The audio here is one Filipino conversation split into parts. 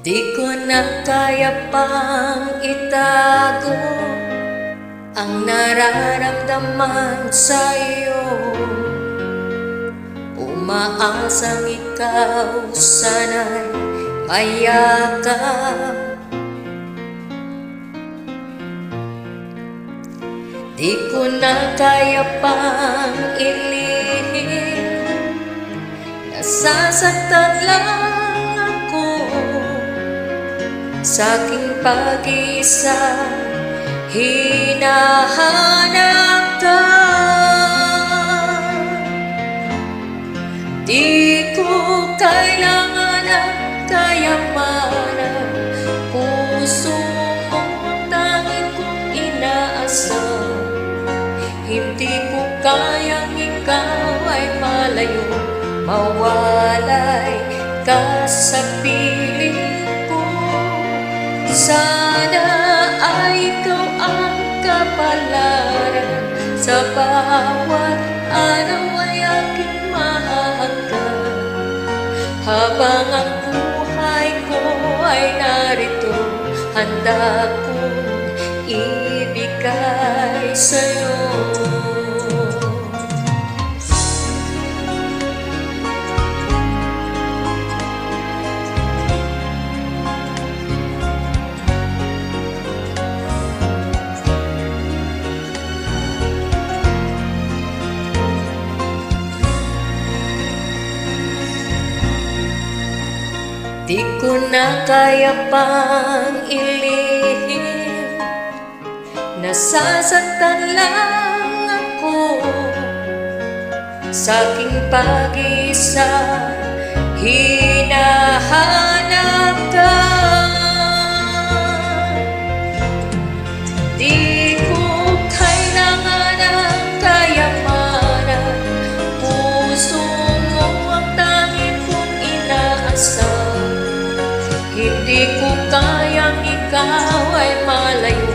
Di ko na kaya pang itago ang nararamdaman sa'yo. Umaasang ikaw sana'y mayakap. Di ko na kaya pang ilihim, nasasaktan lang ako sa aking pag-isa. Hinahanap ka, di ko kailangan ng kayamanan. Puso mo ang tanging kong inaasam. Hindi ko kayang ikaw ay malayo, mawalay ka sa piling ko. Sana ay ikaw ang kapalaran, sa bawat araw ay aking mahahagkan. Habang ang buhay ko ay narito, handa kong ibigay sa'yo. Di ko na kaya pang ilihim, nasasaktan lang ako sa aking pag-isa. Hinahanap ka, di ko kailangan ng kayamanan. Puso mo ang tanging kong inaasam. Hindi ko kayang ikaw ay malayo,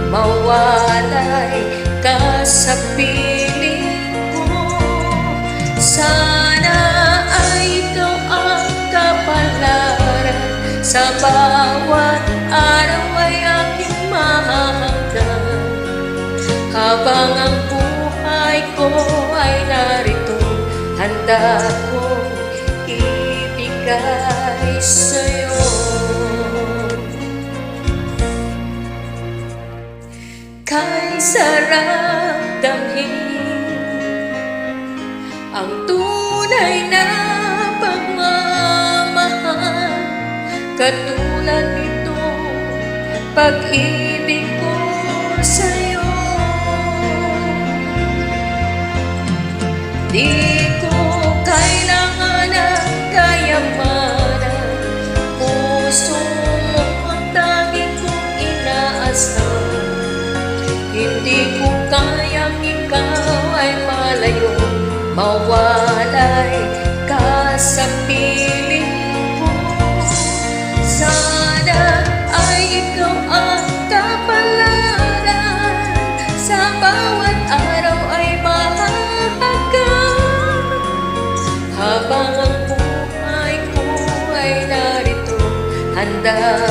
mawalay ka sa piling ko. Sana ay ikaw ang kapalaran, sa bawat araw ay aking mahahagkan. Habang ang buhay ko ay narito, handa kong ibigay sa'yo. Kay sarap damhin ang tunay na pagmamahal, katulad nito pag-ibig ko sa'yo. Di ko kailangan ng kayamanan, puso mo ang tanging kong inaasam. Hindi ko kayang ikaw ay malayo, mawalay ka sa piling ko. Sana ay ikaw ang kapalaran, sa bawat araw ay mahahagkan. Habang ang buhay ko ay narito, handa